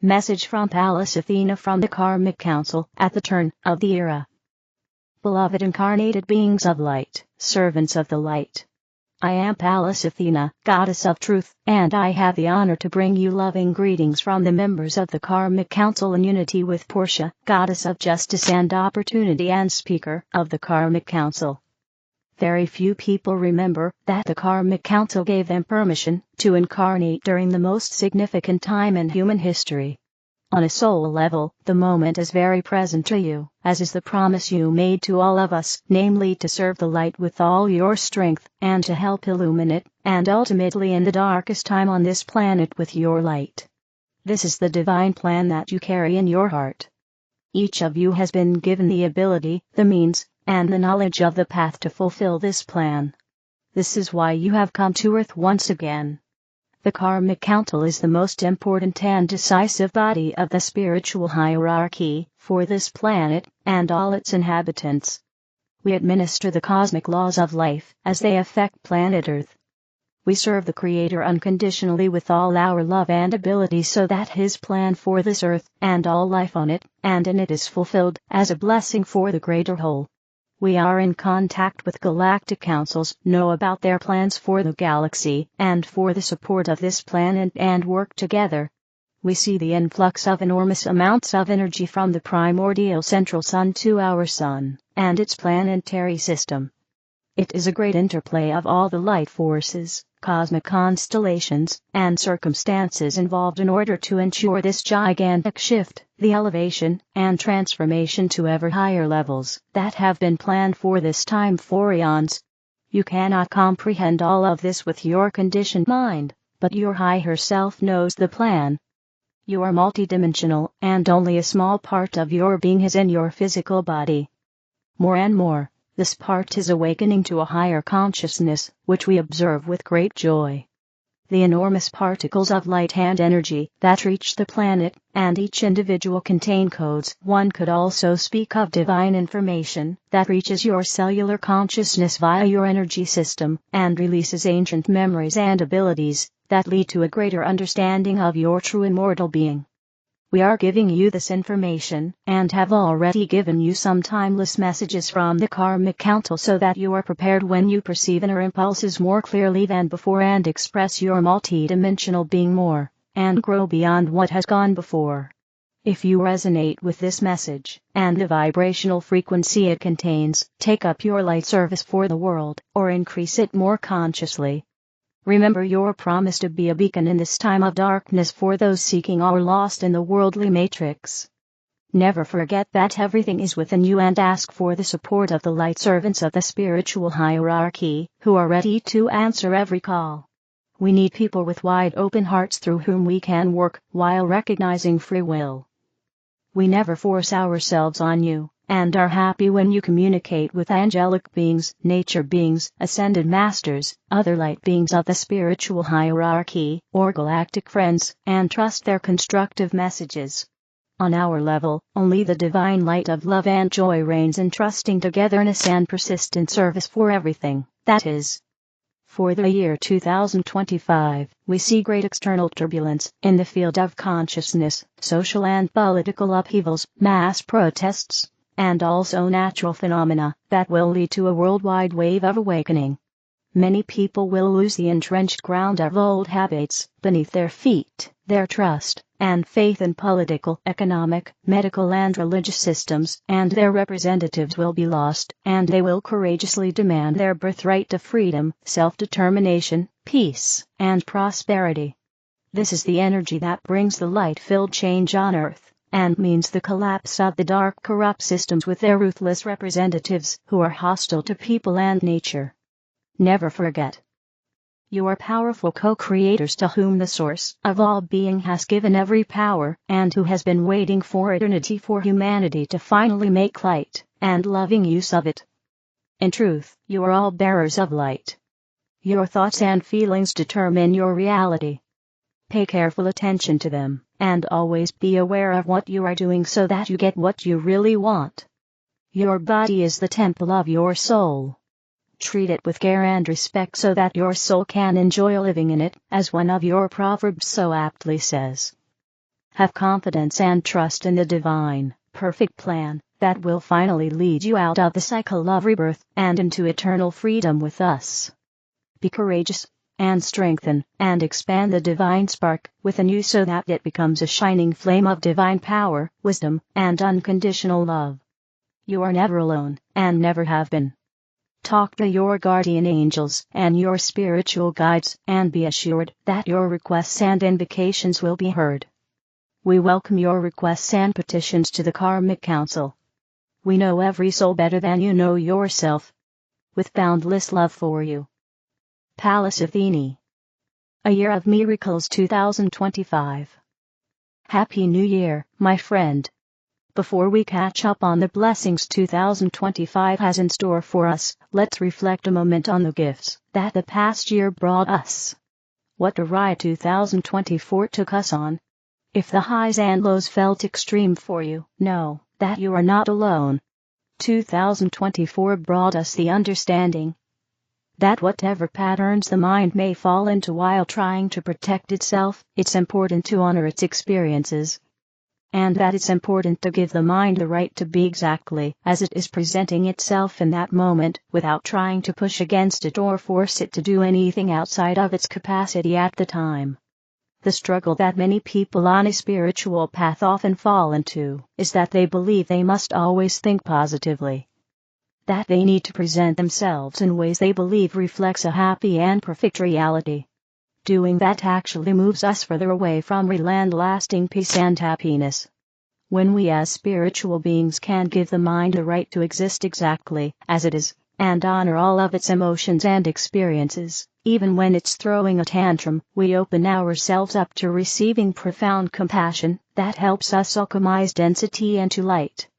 Message from Pallas Athena from the Karmic Council at the turn of the era. Beloved incarnated beings of light, servants of the light. I am Pallas Athena, goddess of truth, and I have the honor to bring you loving greetings from the members of the Karmic Council in unity with Portia, goddess of justice and opportunity and speaker of the Karmic Council. Very few people remember that the Karmic Council gave them permission to incarnate during the most significant time in human history. On a soul level, the moment is very present to you, as is the promise you made to all of us, namely to serve the light with all your strength, and to help illumine it, and ultimately in the darkest time on this planet with your light. This is the divine plan that you carry in your heart. Each of you has been given the ability, the means, and the knowledge of the path to fulfill this plan. This is why you have come to Earth once again. The Karmic Council is the most important and decisive body of the spiritual hierarchy for this planet and all its inhabitants. We administer the cosmic laws of life as they affect planet Earth. We serve the Creator unconditionally with all our love and ability so that His plan for this Earth and all life on it and in it is fulfilled as a blessing for the greater whole. We are in contact with galactic councils, know about their plans for the galaxy and for the support of this planet and work together. We see the influx of enormous amounts of energy from the primordial central sun to our sun and its planetary system. It is a great interplay of all the light forces, cosmic constellations, and circumstances involved in order to ensure this gigantic shift, the elevation and transformation to ever higher levels that have been planned for this time for eons. You cannot comprehend all of this with your conditioned mind, but your higher self knows the plan. You are multidimensional, and only a small part of your being is in your physical body. More and more, this part is awakening to a higher consciousness, which we observe with great joy. The enormous particles of light and energy that reach the planet, and each individual contain codes. One could also speak of divine information that reaches your cellular consciousness via your energy system, and releases ancient memories and abilities that lead to a greater understanding of your true immortal being. We are giving you this information, and have already given you some timeless messages from the Karmic Council so that you are prepared when you perceive inner impulses more clearly than before and express your multidimensional being more, and grow beyond what has gone before. If you resonate with this message, and the vibrational frequency it contains, take up your light service for the world, or increase it more consciously. Remember your promise to be a beacon in this time of darkness for those seeking or lost in the worldly matrix. Never forget that everything is within you and ask for the support of the light servants of the spiritual hierarchy, who are ready to answer every call. We need people with wide open hearts through whom we can work, while recognizing free will. We never force ourselves on you, and are happy when you communicate with angelic beings, nature beings, ascended masters, other light beings of the spiritual hierarchy, or galactic friends, and trust their constructive messages. On our level, only the divine light of love and joy reigns in trusting togetherness and persistent service for everything, that is. For the year 2025, we see great external turbulence in the field of consciousness, social and political upheavals, mass protests, and also natural phenomena that will lead to a worldwide wave of awakening. Many people will lose the entrenched ground of old habits beneath their feet, their trust and faith in political, economic, medical and religious systems, and their representatives will be lost, and they will courageously demand their birthright to freedom, self-determination, peace, and prosperity. This is the energy that brings the light-filled change on Earth, and means the collapse of the dark corrupt systems with their ruthless representatives who are hostile to people and nature. Never forget. You are powerful co-creators to whom the source of all being has given every power, and who has been waiting for eternity for humanity to finally make light and loving use of it. In truth, you are all bearers of light. Your thoughts and feelings determine your reality. Pay careful attention to them, and always be aware of what you are doing so that you get what you really want. Your body is the temple of your soul. Treat it with care and respect so that your soul can enjoy living in it, as one of your proverbs so aptly says. Have confidence and trust in the divine, perfect plan that will finally lead you out of the cycle of rebirth and into eternal freedom with us. Be courageous and strengthen and expand the divine spark within you so that it becomes a shining flame of divine power, wisdom, and unconditional love. You are never alone, and never have been. Talk to your guardian angels and your spiritual guides, and be assured that your requests and invocations will be heard. We welcome your requests and petitions to the Karmic Council. We know every soul better than you know yourself. With boundless love for you. Pallas Athena. A Year of Miracles 2025. Happy New Year, my friend. Before we catch up on the blessings 2025 has in store for us, let's reflect a moment on the gifts that the past year brought us. What a ride 2024 took us on. If the highs and lows felt extreme for you, know that you are not alone. 2024 brought us the understanding that whatever patterns the mind may fall into while trying to protect itself, it's important to honor its experiences. And that it's important to give the mind the right to be exactly as it is presenting itself in that moment, without trying to push against it or force it to do anything outside of its capacity at the time. The struggle that many people on a spiritual path often fall into is that they believe they must always think positively. That they need to present themselves in ways they believe reflects a happy and perfect reality. Doing that actually moves us further away from real and lasting peace and happiness. When we as spiritual beings can give the mind the right to exist exactly as it is, and honor all of its emotions and experiences, even when it's throwing a tantrum, we open ourselves up to receiving profound compassion that helps us alchemize density into light.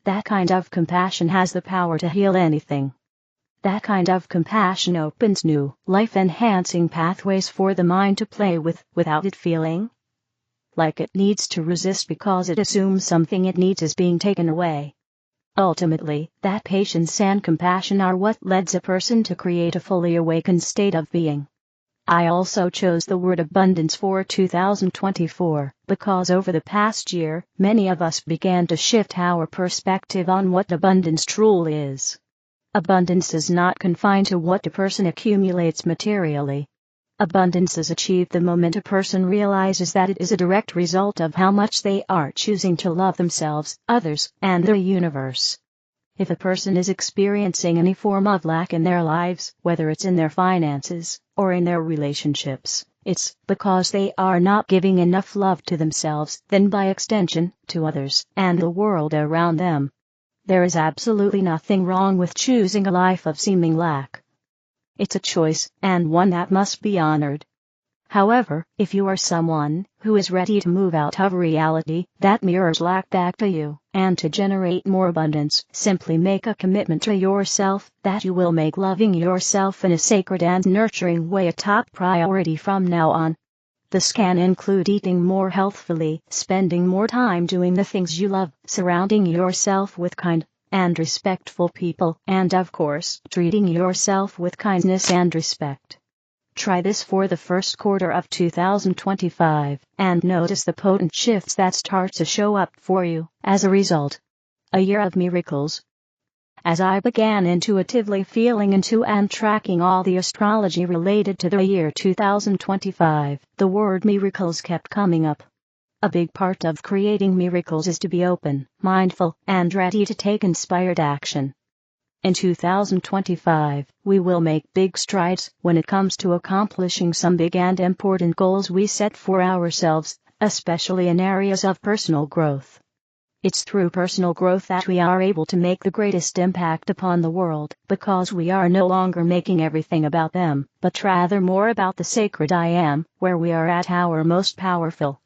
That kind of compassion has the power to heal anything. That kind of compassion opens new, life-enhancing pathways for the mind to play with, without it feeling like it needs to resist because it assumes something it needs is being taken away. Ultimately, that patience and compassion are what leads a person to create a fully awakened state of being. I also chose the word abundance for 2024, because over the past year, many of us began to shift our perspective on what abundance truly is. Abundance is not confined to what a person accumulates materially. Abundance is achieved the moment a person realizes that it is a direct result of how much they are choosing to love themselves, others, and the universe. If a person is experiencing any form of lack in their lives, whether it's in their finances or in their relationships, it's because they are not giving enough love to themselves, then by extension, to others and the world around them. There is absolutely nothing wrong with choosing a life of seeming lack. It's a choice, and one that must be honored. However, if you are someone who is ready to move out of reality that mirrors lack back to you, and to generate more abundance, simply make a commitment to yourself that you will make loving yourself in a sacred and nurturing way a top priority from now on. This can include eating more healthfully, spending more time doing the things you love, surrounding yourself with kind and respectful people, and of course, treating yourself with kindness and respect. Try this for the first quarter of 2025, and notice the potent shifts that start to show up for you as a result. A year of miracles. As I began intuitively feeling into and tracking all the astrology related to the year 2025, the word miracles kept coming up. A big part of creating miracles is to be open, mindful, and ready to take inspired action. In 2025, we will make big strides when it comes to accomplishing some big and important goals we set for ourselves, especially in areas of personal growth. It's through personal growth that we are able to make the greatest impact upon the world, because we are no longer making everything about them, but rather more about the sacred I am, where we are at our most powerful.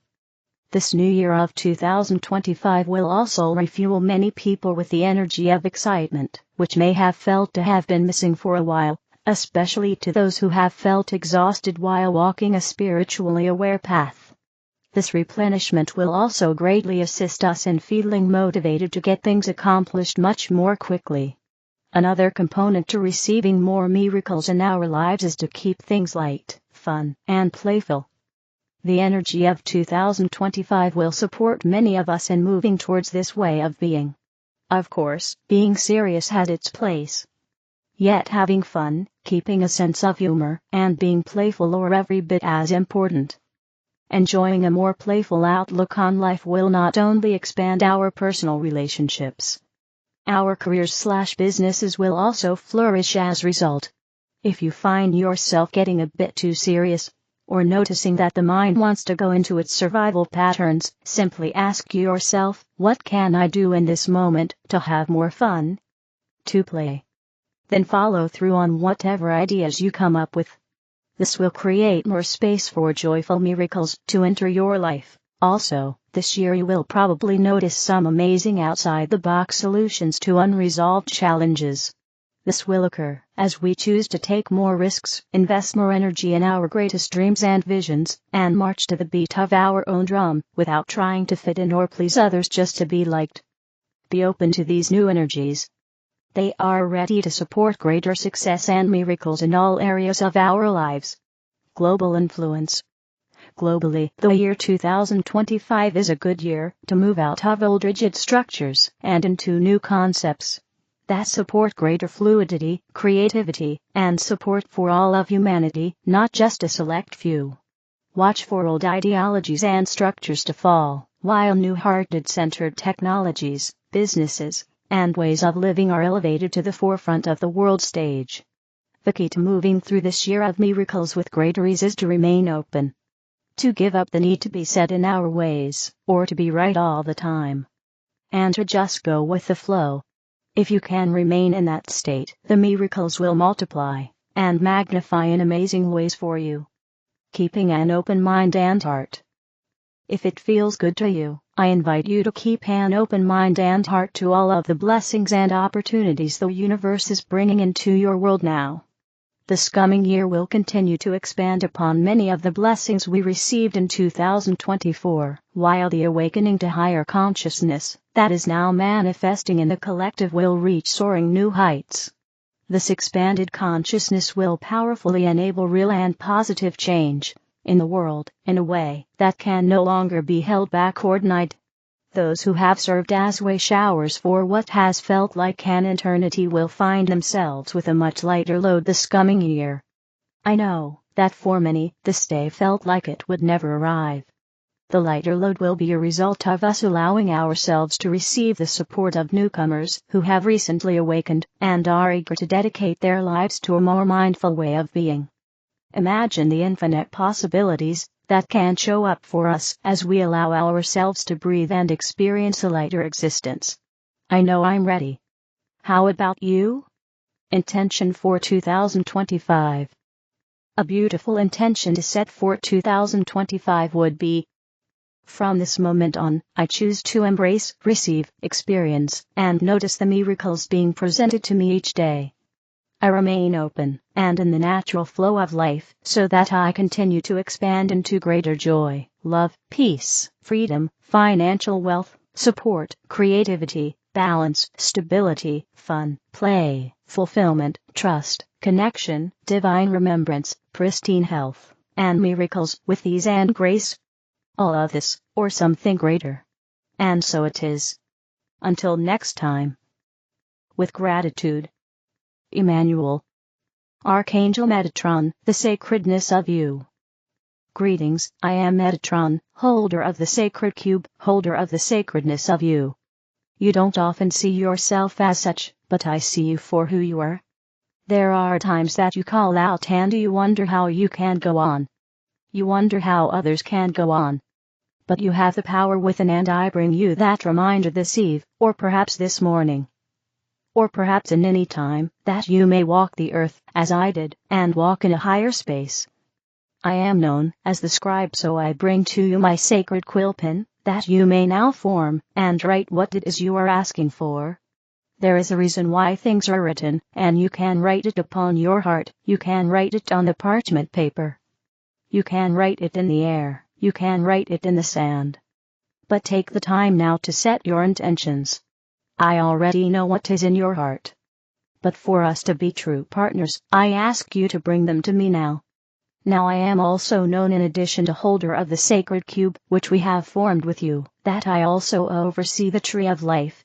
This new year of 2025 will also refuel many people with the energy of excitement, which may have felt to have been missing for a while, especially to those who have felt exhausted while walking a spiritually aware path. This replenishment will also greatly assist us in feeling motivated to get things accomplished much more quickly. Another component to receiving more miracles in our lives is to keep things light, fun, and playful. The energy of 2025 will support many of us in moving towards this way of being. Of course, being serious has its place. Yet having fun, keeping a sense of humor, and being playful are every bit as important. Enjoying a more playful outlook on life will not only expand our personal relationships. Our careers/businesses will also flourish as a result. If you find yourself getting a bit too serious, or noticing that the mind wants to go into its survival patterns, simply ask yourself, what can I do in this moment to have more fun? To play. Then follow through on whatever ideas you come up with. This will create more space for joyful miracles to enter your life. Also, this year you will probably notice some amazing outside-the-box solutions to unresolved challenges. This will occur as we choose to take more risks, invest more energy in our greatest dreams and visions, and march to the beat of our own drum, without trying to fit in or please others just to be liked. Be open to these new energies. They are ready to support greater success and miracles in all areas of our lives. Global influence. Globally, the year 2025 is a good year to move out of old rigid structures and into new concepts that support greater fluidity, creativity, and support for all of humanity, not just a select few. Watch for old ideologies and structures to fall, while new hearted-centered technologies, businesses, and ways of living are elevated to the forefront of the world stage. The key to moving through this year of miracles with greater ease is to remain open. To give up the need to be set in our ways, or to be right all the time. And to just go with the flow. If you can remain in that state, the miracles will multiply and magnify in amazing ways for you. Keeping an open mind and heart. If it feels good to you, I invite you to keep an open mind and heart to all of the blessings and opportunities the universe is bringing into your world now. This coming year will continue to expand upon many of the blessings we received in 2024, while the awakening to higher consciousness that is now manifesting in the collective will reach soaring new heights. This expanded consciousness will powerfully enable real and positive change in the world, in a way that can no longer be held back or denied. Those who have served as way showers for what has felt like an eternity will find themselves with a much lighter load this coming year. I know that for many, this day felt like it would never arrive. The lighter load will be a result of us allowing ourselves to receive the support of newcomers who have recently awakened and are eager to dedicate their lives to a more mindful way of being. Imagine the infinite possibilities that can show up for us as we allow ourselves to breathe and experience a lighter existence. I know I'm ready. How about you? Intention for 2025. A beautiful intention to set for 2025 would be: from this moment on, I choose to embrace, receive, experience, and notice the miracles being presented to me each day. I remain open and in the natural flow of life so that I continue to expand into greater joy, love, peace, freedom, financial wealth, support, creativity, balance, stability, fun, play, fulfillment, trust, connection, divine remembrance, pristine health, and miracles with ease and grace. All of this, or something greater. And so it is. Until next time. With gratitude. Emmanuel. Archangel Metatron, the sacredness of you. Greetings, I am Metatron, holder of the sacred cube, holder of the sacredness of you. You don't often see yourself as such, but I see you for who you are. There are times that you call out and you wonder how you can go on. You wonder how others can go on. But you have the power within, and I bring you that reminder this eve, or perhaps this morning. Or perhaps in any time, that you may walk the earth, as I did, and walk in a higher space. I am known as the scribe, so I bring to you my sacred quill pen, that you may now form and write what it is you are asking for. There is a reason why things are written, and you can write it upon your heart, you can write it on the parchment paper. You can write it in the air, you can write it in the sand. But take the time now to set your intentions. I already know what is in your heart. But for us to be true partners, I ask you to bring them to me now. Now I am also known, in addition to holder of the sacred cube which we have formed with you, that I also oversee the tree of life.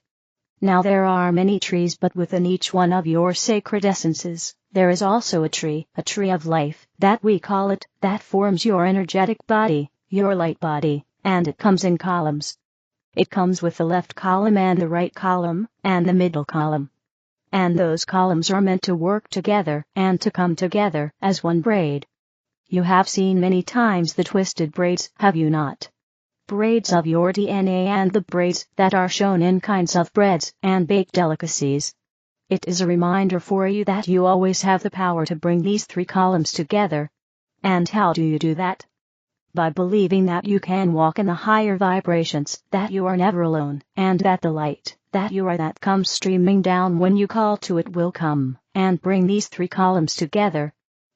Now there are many trees, but within each one of your sacred essences, there is also a tree of life, that we call it, that forms your energetic body, your light body, and it comes in columns. It comes with the left column and the right column, and the middle column. And those columns are meant to work together, and to come together as one braid. You have seen many times the twisted braids, have you not? Braids of your DNA, and the braids that are shown in kinds of breads and baked delicacies. It is a reminder for you that you always have the power to bring these three columns together. And how do you do that? By believing that you can walk in the higher vibrations, that you are never alone, and that the light, that you are, that comes streaming down when you call to it, will come, and bring these three columns together.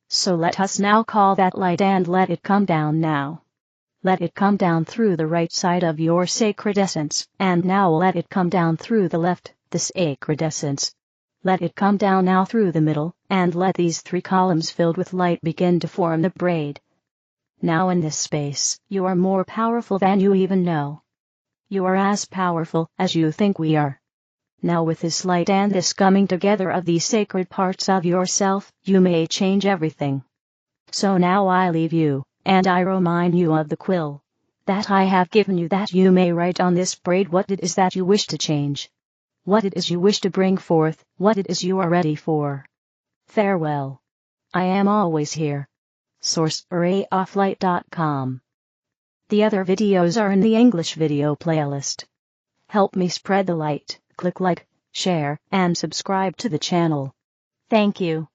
So let us now call that light, and let it come down now. Let it come down through the right side of your sacred essence, and now let it come down through the left, the sacred essence. Let it come down now through the middle, and let these three columns filled with light begin to form the braid. Now in this space, you are more powerful than you even know. You are as powerful as you think we are. Now with this light and this coming together of these sacred parts of yourself, you may change everything. So now I leave you, and I remind you of the quill that I have given you, that you may write on this braid what it is that you wish to change, what it is you wish to bring forth, what it is you are ready for. Farewell. I am always here. SourceArrayOfLight.com. The other videos are in the English video playlist. Help me spread the light. Click like, share, and subscribe to the channel. Thank you.